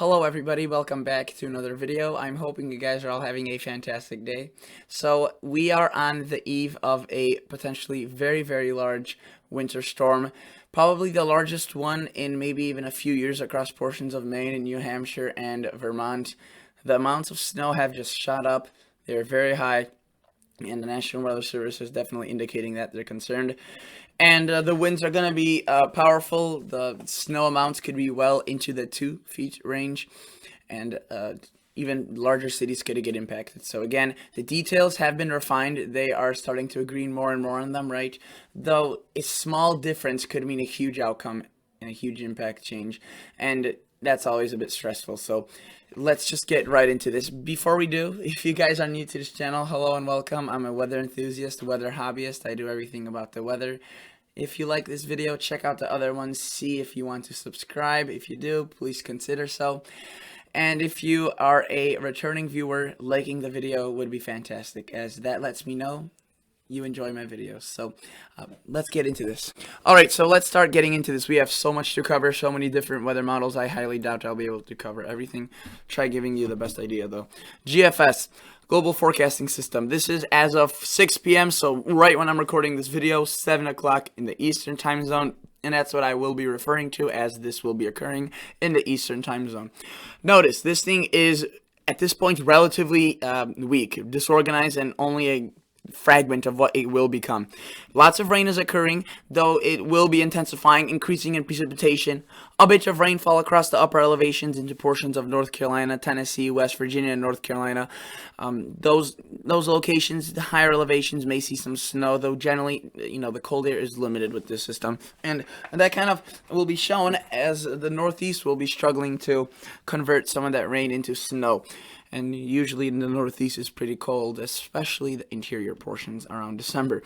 Hello everybody, welcome back to another video. I'm hoping you guys are all having a fantastic day. So we are on the eve of a potentially very large winter storm. Probably the largest one in maybe even a few years across portions of Maine and New Hampshire and Vermont. The amounts of snow have just shot up. They're very high. And the National Weather Service is definitely indicating that they're concerned. And the winds are going to be powerful. The snow amounts could be well into the 2 feet range. And even larger cities could get impacted. So again, the details have been refined. They are starting to agree more and more on them, right? Though a small difference could mean a huge outcome and a huge impact change. And that's always a bit stressful. So let's just get right into this. Before we do, if you guys are new to this channel, hello and welcome. I'm a weather enthusiast, weather hobbyist. I do everything about the weather. If you like this video, check out the other ones. See if you want to subscribe. If you do, please consider so. And if you are a returning viewer, liking the video would be fantastic, as that lets me know you enjoy my videos. So let's get into this. Alright, so let's start getting into this. We have so much to cover, so many different weather models. I highly doubt I'll be able to cover everything. Try giving you the best idea though. GFS, Global Forecasting System. This is as of 6 p.m. so right when I'm recording this video, 7 o'clock in the Eastern time zone. And that's what I will be referring to, as this will be occurring in the Eastern time zone. Notice, this thing is, at this point, relatively weak, disorganized, and only a fragment of what it will become. Lots of rain is occurring, though it will be intensifying, increasing in precipitation. A bit of rainfall across the upper elevations into portions of North Carolina, Tennessee, West Virginia, and North Carolina. Those locations, the higher elevations, may see some snow, though generally, the cold air is limited with this system. And that kind of will be shown as the Northeast will be struggling to convert some of that rain into snow. And usually in the Northeast is pretty cold, especially the interior portions around December,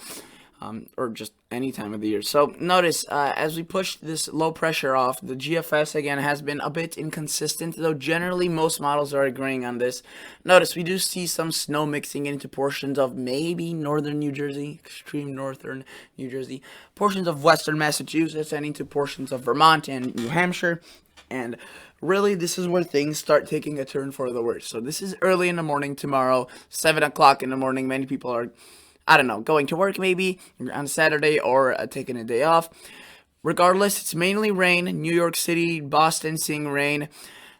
or just any time of the year. So notice, as we push this low pressure off, the GFS again has been a bit inconsistent, though generally most models are agreeing on this. Notice we do see some snow mixing into portions of maybe northern New Jersey, extreme northern New Jersey, portions of western Massachusetts, and into portions of Vermont and New Hampshire. And really, this is where things start taking a turn for the worse. So this is early in the morning tomorrow, 7 o'clock in the morning. Many people are, going to work maybe on Saturday or taking a day off. Regardless, it's mainly rain. New York City, Boston seeing rain.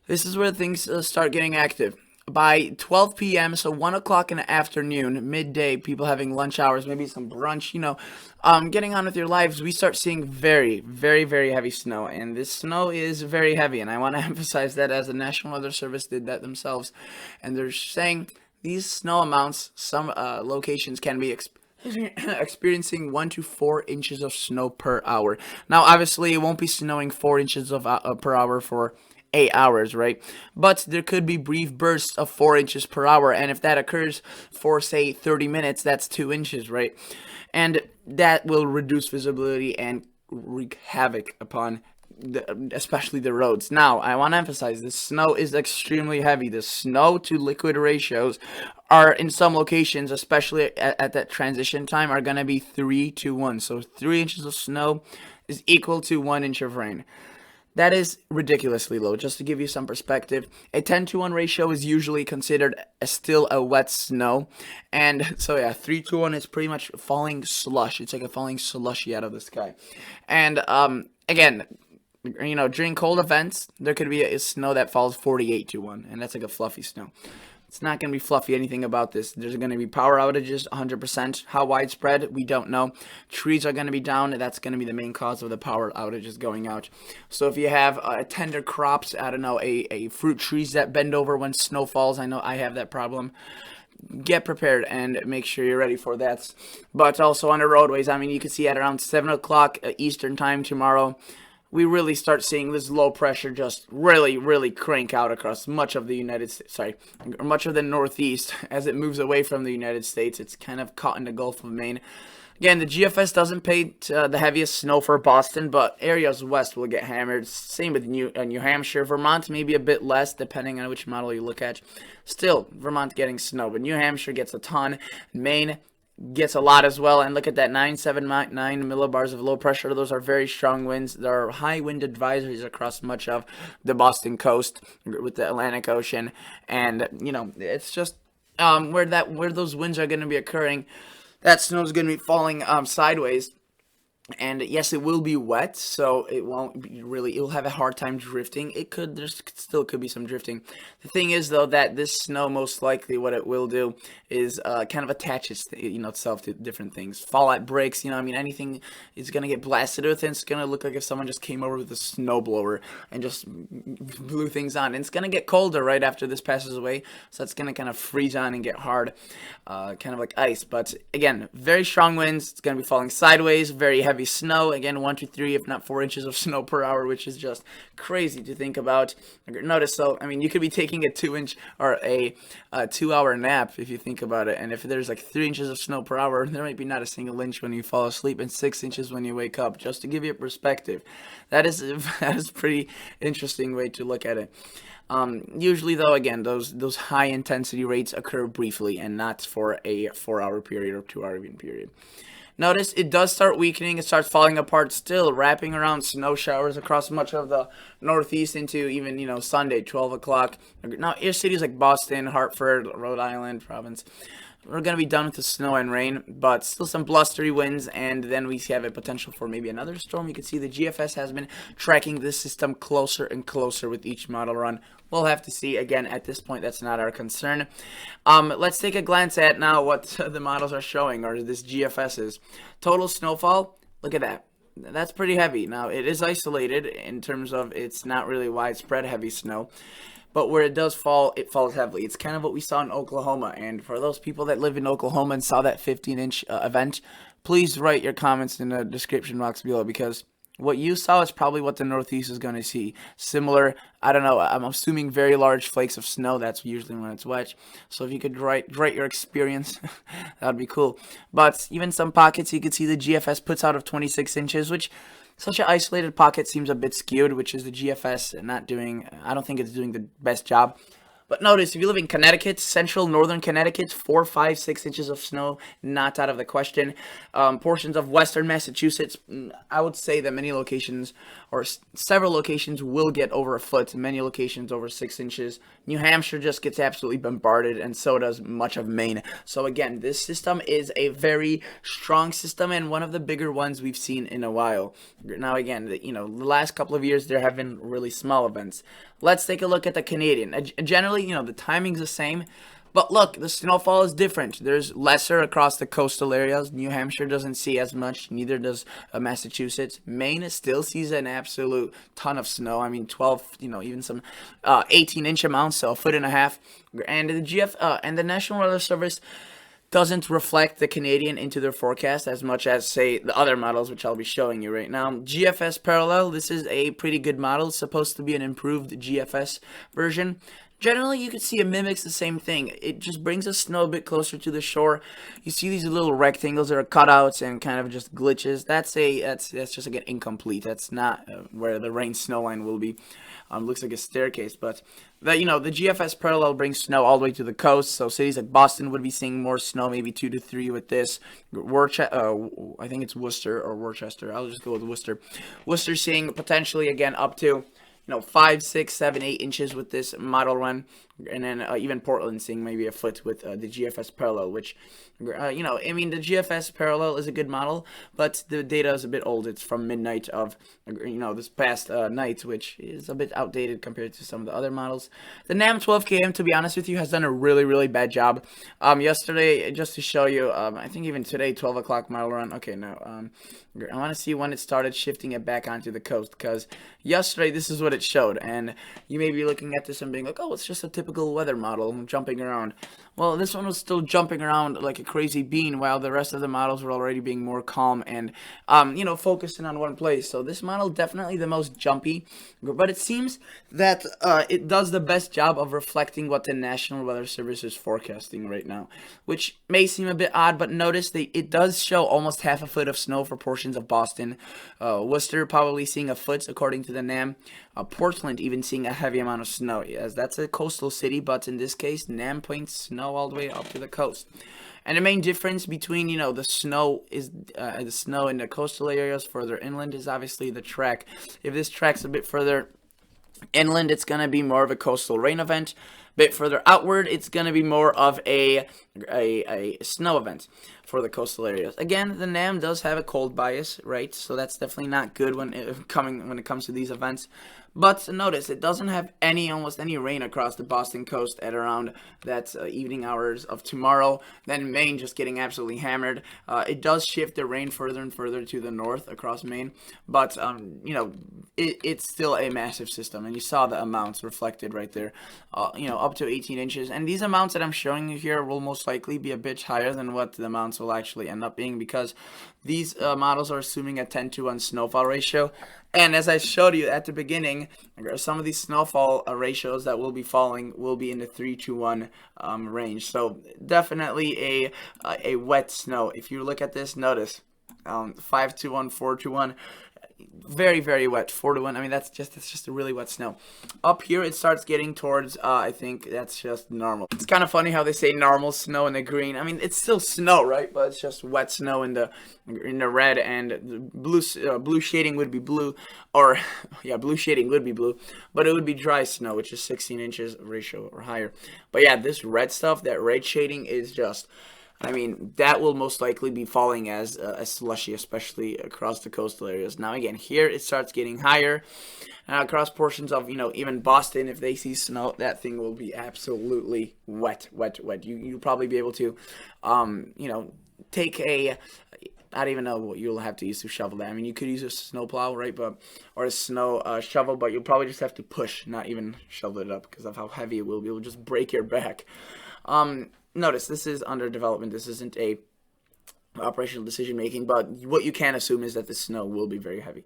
This is where things start getting active. By 12 p.m., so 1 o'clock in the afternoon, midday, people having lunch hours, maybe some brunch, getting on with your lives, we start seeing very heavy snow. And this snow is very heavy, and I want to emphasize that, as the National Weather Service did that themselves. And they're saying these snow amounts, some locations can be experiencing 1 to 4 inches of snow per hour. Now, obviously, it won't be snowing 4 inches per hour for 8 hours, right? But there could be brief bursts of 4 inches per hour, and if that occurs for, say, 30 minutes, that's 2 inches, right? And that will reduce visibility and wreak havoc upon especially the roads. Now, I want to emphasize, the snow is extremely heavy. The snow to liquid ratios are, in some locations, especially at that transition time, are going to be 3 to 1. So 3 inches of snow is equal to 1 inch of rain. That is ridiculously low. Just to give you some perspective, a 10 to 1 ratio is usually considered still a wet snow. And so yeah, 3 to 1 is pretty much falling slush. It's like a falling slushy out of the sky. And again, during cold events, there could be a snow that falls 48 to 1, and that's like a fluffy snow. It's not going to be fluffy anything about this. There's going to be power outages, 100%. How widespread, we don't know. Trees are going to be down. That's going to be the main cause of the power outages going out. So if you have tender crops, a fruit trees that bend over when snow falls, I know I have that problem. Get prepared and make sure you're ready for that. But also on the roadways, you can see at around 7 o'clock Eastern time tomorrow, we really start seeing this low pressure just really crank out across much of the much of the Northeast. As it moves away from the United States, it's kind of caught in the Gulf of Maine. Again, the GFS doesn't paint the heaviest snow for Boston, but areas west will get hammered. Same with New Hampshire. Vermont maybe a bit less, depending on which model you look at. Still, Vermont getting snow, but New Hampshire gets a ton. Maine, gets a lot as well. And look at that, 979 millibars of low pressure. Those are very strong winds. There are high wind advisories across much of the Boston coast with the Atlantic Ocean, and it's just where those winds are going to be occurring. That snow is going to be falling sideways. And yes, it will be wet, so it won't be really. It'll have a hard time drifting. There still could be some drifting. The thing is, though, that this snow most likely what it will do is kind of attaches, itself to different things. Fallout breaks, anything is gonna get blasted with, and it's gonna look like if someone just came over with a snowblower and just blew things on. And it's gonna get colder right after this passes away, so it's gonna kind of freeze on and get hard, kind of like ice. But again, very strong winds. It's gonna be falling sideways, very heavy snow. Again, 1 to 3, if not 4 inches of snow per hour, which is just crazy to think about. Notice, so you could be taking a 2-inch or a 2-hour nap if you think about it, and if there's like 3 inches of snow per hour, there might be not a single inch when you fall asleep and 6 inches when you wake up. Just to give you a perspective, that is pretty interesting way to look at it. Usually, though, again, those high intensity rates occur briefly and not for a 4-hour period or 2-hour even period. Notice it does start weakening. It starts falling apart still, wrapping around snow showers across much of the Northeast into even, Sunday, 12 o'clock. Now, air cities like Boston, Hartford, Rhode Island province, we're going to be done with the snow and rain, but still some blustery winds, and then we have a potential for maybe another storm. You can see the GFS has been tracking this system closer and closer with each model run. We'll have to see. Again, at this point, that's not our concern. Let's take a glance at now what the models are showing, or this GFS is. Total snowfall, look at that. That's pretty heavy. Now, it is isolated in terms of it's not really widespread heavy snow. But where it does fall, it falls heavily. It's kind of what we saw in Oklahoma. And for those people that live in Oklahoma and saw that 15-inch event, please write your comments in the description box below, because what you saw is probably what the Northeast is going to see. Similar, I don't know, I'm assuming very large flakes of snow. That's usually when it's wet. So if you could write your experience, that would be cool. But even some pockets, you could see the GFS puts out of 26 inches, which such an isolated pocket seems a bit skewed, which is the GFS not doing, I don't think it's doing the best job. But notice, if you live in Connecticut, central northern Connecticut, 4, 5, 6 inches of snow, not out of the question. Portions of western Massachusetts, I would say that many locations, or several locations, will get over a foot. Many locations over 6 inches. New Hampshire just gets absolutely bombarded, and so does much of Maine. So again, this system is a very strong system, and one of the bigger ones we've seen in a while. Now again, the last couple of years, there have been really small events. Let's take a look at the Canadian. Generally, the timing's the same, but look, the snowfall is different. There's lesser across the coastal areas. New Hampshire doesn't see as much, neither does Massachusetts. Maine still sees an absolute ton of snow. 12, even some 18-inch amounts, so 1.5 feet. And the National Weather Service doesn't reflect the Canadian into their forecast as much as, say, the other models, which I'll be showing you right now. GFS Parallel, this is a pretty good model. It's supposed to be an improved GFS version. Generally, you can see it mimics the same thing. It just brings the snow a bit closer to the shore. You see these little rectangles that are cutouts and kind of just glitches. That's just again incomplete. That's not where the rain snow line will be. Looks like a staircase, but the GFS Parallel brings snow all the way to the coast. So cities like Boston would be seeing more snow, maybe 2 to 3 with this. I think it's Worcester or Worcester. I'll just go with Worcester. Worcester seeing potentially again up to 5, 6, 7, 8 inches with this model run, and then even Portland seeing maybe a foot with the GFS Parallel, which, the GFS Parallel is a good model, but the data is a bit old. It's from midnight of, this past night, which is a bit outdated compared to some of the other models. The NAM 12KM, to be honest with you, has done a really, really bad job. Yesterday, just to show you, I think even today, 12 o'clock model run. Okay, no, I want to see when it started shifting it back onto the coast, because yesterday this is what it showed, and you may be looking at this and being like, oh, it's just a typical weather model jumping around. Well, this one was still jumping around like a crazy bean, while the rest of the models were already being more calm and, focusing on one place. So this model definitely the most jumpy, but it seems that it does the best job of reflecting what the National Weather Service is forecasting right now, which may seem a bit odd, but notice that it does show almost half a foot of snow for portions of Boston. Worcester probably seeing a foot according to the NAM. Portland even seeing a heavy amount of snow, as that's a coastal city, but in this case, Nam points snow all the way up to the coast. And the main difference between, the snow in the coastal areas further inland is obviously the track. If this track's a bit further inland, it's going to be more of a coastal rain event. A bit further outward, it's going to be more of a snow event for the coastal areas. Again, the NAM does have a cold bias, right? So that's definitely not good when it comes to these events. But notice it doesn't have almost any rain across the Boston coast at around that evening hours of tomorrow. Then Maine just getting absolutely hammered. It does shift the rain further and further to the north across Maine, but it's still a massive system, and you saw the amounts reflected right there. Up to 18 inches, and these amounts that I'm showing you here will most likely be a bit higher than what the amounts will actually end up being, because these models are assuming a 10-to-1 snowfall ratio. And as I showed you at the beginning, some of these snowfall ratios that will be falling will be in the 3-to-1 range. So definitely a wet snow. If you look at this, notice 5-to-1, 4-to-1. Very, very wet. 4-to-1. I mean, that's just a really wet snow. Up here, it starts getting towards, I think that's just normal. It's kind of funny how they say normal snow in the green. I mean, it's still snow, right? But it's just wet snow in the red, and the blue shading would be blue, or yeah, blue shading would be blue, but it would be dry snow, which is 16 inches ratio or higher. But yeah, this red stuff, that red shading is just, I mean, that will most likely be falling as a slushy, especially across the coastal areas. Now, again, here it starts getting higher. Across portions of, even Boston, if they see snow, that thing will be absolutely wet, wet, wet. You'll probably be able to, take I don't even know what you'll have to use to shovel that. I mean, you could use a snow plow, right, or a snow shovel, but you'll probably just have to push, not even shovel it up, because of how heavy it will be. It will just break your back. Notice, this is under development. This isn't a operational decision making, but what you can assume is that the snow will be very heavy.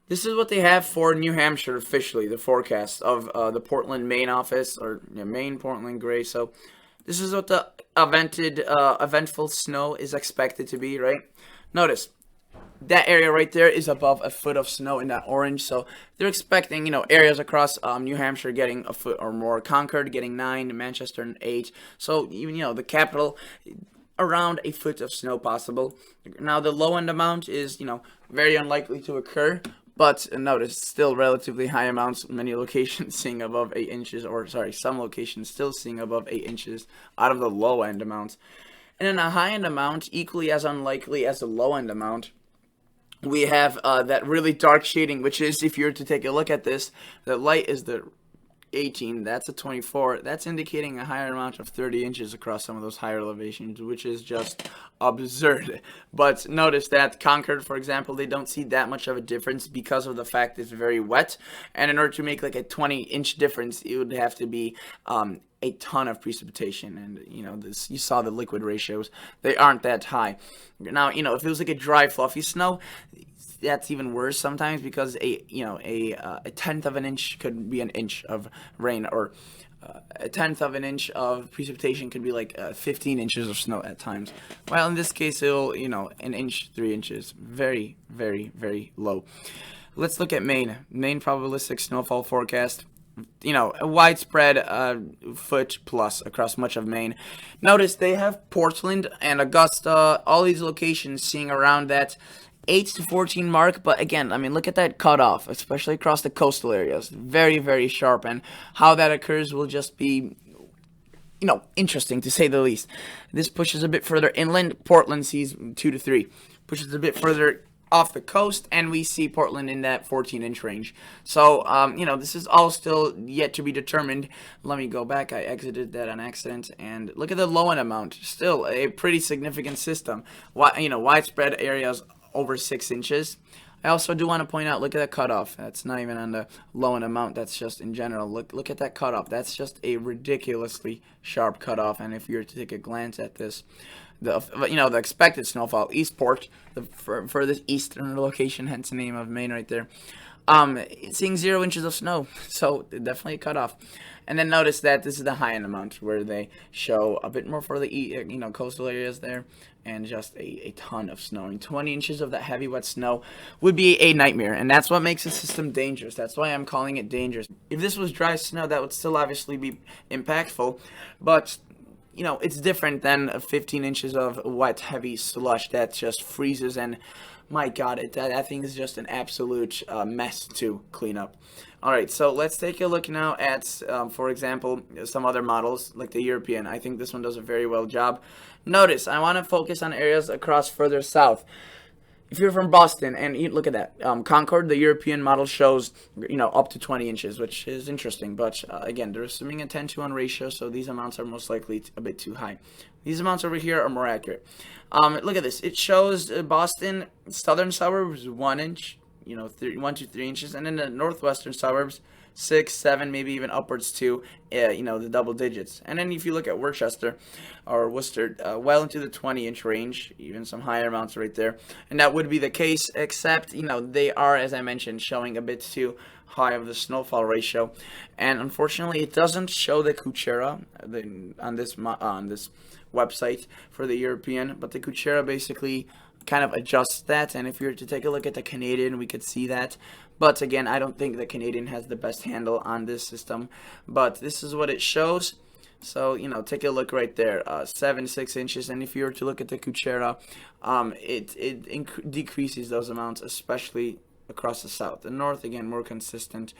This is what they have for New Hampshire officially, the forecast of the Portland, Maine office, or Maine, Portland, Gray. So this is what the eventful snow is expected to be, right? Notice, that area right there is above a foot of snow in that orange, so they're expecting, areas across New Hampshire getting a foot or more, Concord getting 9, Manchester 8, so even, the capital, around a foot of snow possible. Now, the low end amount is, very unlikely to occur, but notice, still relatively high amounts, many locations seeing above 8 inches, or sorry, some locations still seeing above 8 inches out of the low end amount. And then a high end amount, equally as unlikely as the low end amount, we have that really dark shading, which is, if you were to take a look at this, the light is the 18, that's a 24. That's indicating a higher amount of 30 inches across some of those higher elevations, which is just absurd. But notice that Concord, for example, they don't see that much of a difference because of the fact it's very wet. And in order to make like a 20-inch difference, it would have to be a ton of precipitation, and you saw the liquid ratios, they aren't that high. Now, if it was like a dry fluffy snow, that's even worse sometimes, because a tenth of an inch could be an inch of rain, or a tenth of an inch of precipitation could be like 15 inches of snow at times. Well, in this case, it'll an inch, 3 inches, very, very, very low. Let's look at Maine probabilistic snowfall forecast. A widespread foot plus across much of Maine. Notice they have Portland and Augusta, all these locations seeing around that 8 to 14 mark, but again, I mean, look at that cutoff, especially across the coastal areas. Very, very sharp, and how that occurs will just be, interesting to say the least. This pushes a bit further inland. Portland sees 2 to 3. Pushes a bit further off the coast, and we see Portland in that 14-inch range. So, this is all still yet to be determined. Let me go back. I exited that on accident, and look at the low end amount. Still a pretty significant system. Widespread areas over 6 inches. I also do want to point out, look at that cutoff. That's not even on the low end amount. That's just in general. Look at that cutoff. That's just a ridiculously sharp cutoff. And if you were to take a glance at this, the expected snowfall, Eastport, the furthest eastern location, hence the name of Maine right there. seeing 0 inches of snow, so definitely a cutoff. And then notice that this is the high end amount where they show a bit more for the coastal areas there, and just a ton of snow. And 20 inches of that heavy wet snow would be a nightmare, and that's what makes the system dangerous. That's why I'm calling it dangerous. If this was dry snow, that would still obviously be impactful, but it's different than 15 inches of wet, heavy slush that just freezes, and my God, that thing is just an absolute mess to clean up. All right, so let's take a look now at, for example, some other models like the European. I think this one does a very well job. Notice, I want to focus on areas across further south. If you're from Boston, and you look at that, Concord, the European model shows, up to 20 inches, which is interesting. But again, they're assuming a 10-to-1 ratio, so these amounts are most likely a bit too high. These amounts over here are more accurate. Look at this. It shows Boston southern suburbs 1 inch, 1 to 3 inches, and in the northwestern suburbs 6, 7, maybe even upwards to the double digits. And then if you look at Worcester or Worcester, well into the 20-inch range, even some higher amounts right there. And that would be the case, except they are, as I mentioned, showing a bit too high of the snowfall ratio. And unfortunately, it doesn't show the Kuchera on this website for the European, but the Kuchera basically kind of adjusts that. And if you were to take a look at the Canadian, we could see that. But again, I don't think the Canadian has the best handle on this system, but this is what it shows. So, take a look right there, 6 inches. And if you were to look at the Kuchera, it decreases those amounts, especially across the south. The north, again, more consistent.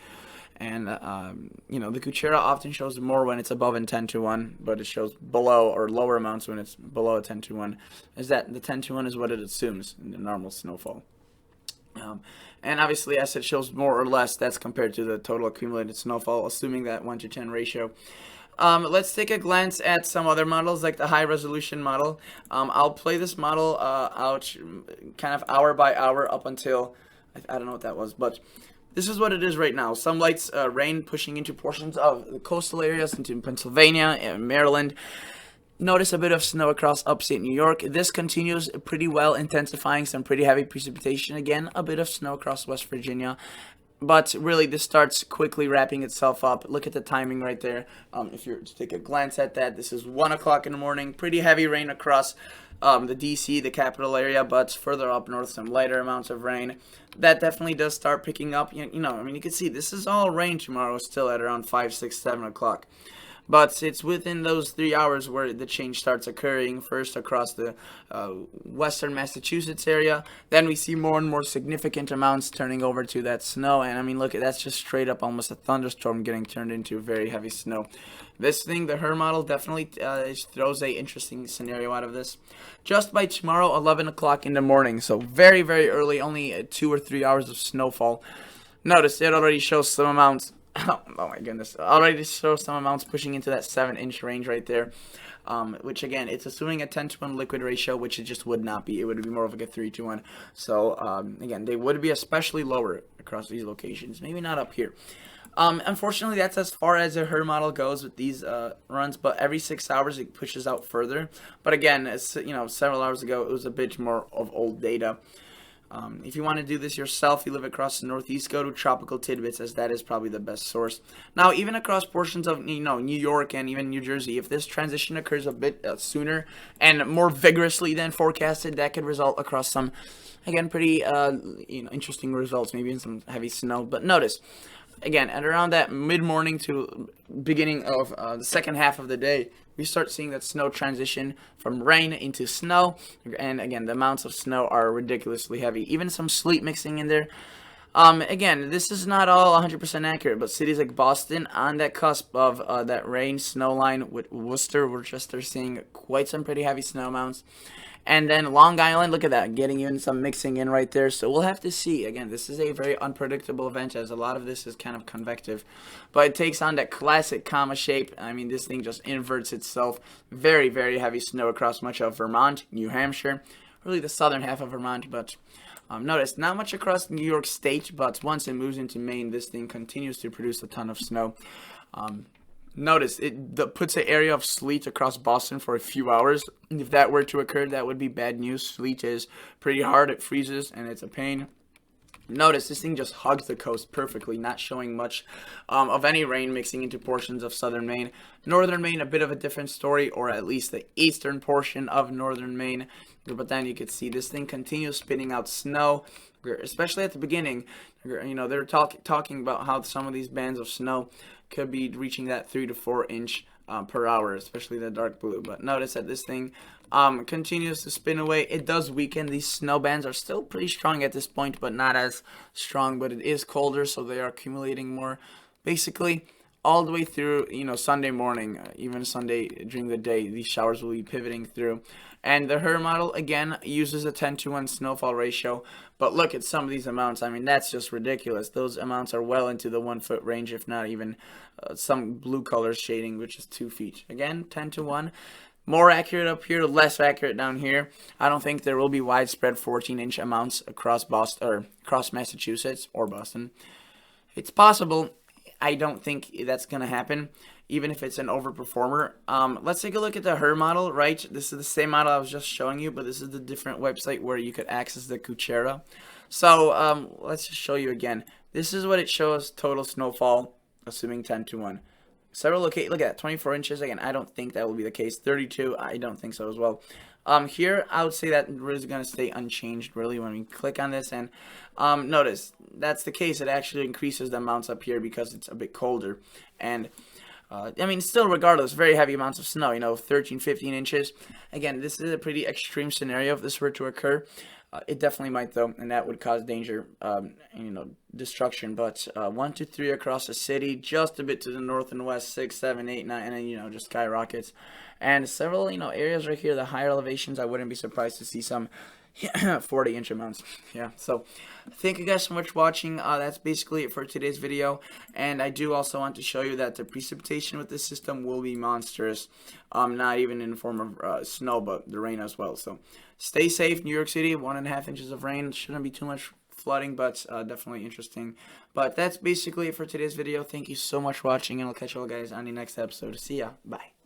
And, the Kuchera often shows more when it's above a 10-to-1, but it shows below or lower amounts when it's below a 10-to-1. Is that the 10-to-1 is what it assumes in the normal snowfall. And obviously, as it shows more or less, that's compared to the total accumulated snowfall, assuming that 1 to 10 ratio. Let's take a glance at some other models, like the high resolution model. I'll play this model out kind of hour by hour up until, I don't know what that was, but this is what it is right now. Some light rain pushing into portions of the coastal areas, into Pennsylvania and Maryland. Notice a bit of snow across upstate New York. This continues pretty well, intensifying some pretty heavy precipitation. Again, a bit of snow across West Virginia. But really, this starts quickly wrapping itself up. Look at the timing right there. If you were to take a glance at that, this is 1 o'clock in the morning. Pretty heavy rain across the D.C., the capital area, but further up north, some lighter amounts of rain. That definitely does start picking up. You can see this is all rain tomorrow still at around 5, 6, 7 o'clock. But it's within those 3 hours where the change starts occurring, first across the western Massachusetts area. Then we see more and more significant amounts turning over to that snow. And look, that's just straight up almost a thunderstorm getting turned into very heavy snow. This thing, the HER model, definitely throws a interesting scenario out of this. Just by tomorrow, 11 o'clock in the morning, so very, very early, only 2 or 3 hours of snowfall. Notice it already shows some amounts. Oh my goodness. Already shows some amounts pushing into that 7-inch range right there. Which again, it's assuming a 10-to-1 liquid ratio, which it just would not be. It would be more of like a 3-to-1. So again, they would be especially lower across these locations. Maybe not up here. Unfortunately, that's as far as a HER model goes with these runs, but every 6 hours it pushes out further. But again, several hours ago, it was a bit more of old data. If you want to do this yourself, you live across the Northeast, go to Tropical Tidbits, as that is probably the best source. Now, even across portions of New York and even New Jersey, if this transition occurs a bit sooner and more vigorously than forecasted, that could result across some, again, pretty interesting results, maybe in some heavy snow. But notice, again, at around that mid-morning to beginning of the second half of the day, we start seeing that snow transition from rain into snow. And again, the amounts of snow are ridiculously heavy. Even some sleet mixing in there. Again, this is not all 100% accurate, but cities like Boston on that cusp of that rain snow line with Worcester, we're just seeing quite some pretty heavy snow amounts. And then Long Island, look at that, getting even some mixing in right there. So we'll have to see. Again, this is a very unpredictable event, as a lot of this is kind of convective. But it takes on that classic comma shape. This thing just inverts itself. Very, very heavy snow across much of Vermont, New Hampshire, really the southern half of Vermont. But notice, not much across New York State, but once it moves into Maine, this thing continues to produce a ton of snow. Notice, it puts an area of sleet across Boston for a few hours. If that were to occur, that would be bad news. Sleet is pretty hard, it freezes, and it's a pain. Notice this thing just hugs the coast perfectly, not showing much of any rain mixing into portions of southern Maine. Northern Maine, a bit of a different story, or at least the eastern portion of northern Maine. But then you could see this thing continues spitting out snow, especially at the beginning. You know, they're talking about how some of these bands of snow could be reaching that 3 to 4 inch per hour, especially the dark blue. But notice that this thing continues to spin away. It does weaken. These snow bands are still pretty strong at this point, but not as strong. But it is colder, so they are accumulating more. Basically, all the way through, you know, Sunday morning, even Sunday during the day, these showers will be pivoting through. And the HER model, again, uses a 10-to-1 snowfall ratio. But look at some of these amounts. I mean, that's just ridiculous. Those amounts are well into the 1 foot range, if not even some blue color shading, which is 2 feet. Again, 10-to-1. More accurate up here, less accurate down here. I don't think there will be widespread 14-inch amounts across Boston or across Massachusetts or Boston. It's possible. I don't think that's going to happen, even if it's an overperformer. Let's take a look at the HER model, right? This is the same model I was just showing you, but this is the different website where you could access the Kuchera. So let's just show you again. This is what it shows, total snowfall, assuming 10-to-1. Several look at that, 24 inches. Again, I don't think that will be the case. 32, I don't think so as well. Here, I would say that is going to stay unchanged, really, when we click on this. And notice, that's the case. It actually increases the amounts up here because it's a bit colder. And, I mean, still, regardless, very heavy amounts of snow, you know, 13, 15 inches. Again, this is a pretty extreme scenario if this were to occur. It definitely might, though, and that would cause danger, you know, destruction. But 1, 2, 3 across the city, just a bit to the north and west, 6, 7, 8, 9, and then, you know, just skyrockets. And several, you know, areas right here, the higher elevations, I wouldn't be surprised to see some 40-inch amounts. Yeah, so thank you guys so much for watching. That's basically it for today's video. And I do also want to show you that the precipitation with this system will be monstrous. Not even in the form of snow, but the rain as well. So stay safe, New York City. 1.5 inches of rain. Shouldn't be too much flooding, but definitely interesting. But that's basically it for today's video. Thank you so much for watching, and I'll catch you all guys on the next episode. See ya. Bye.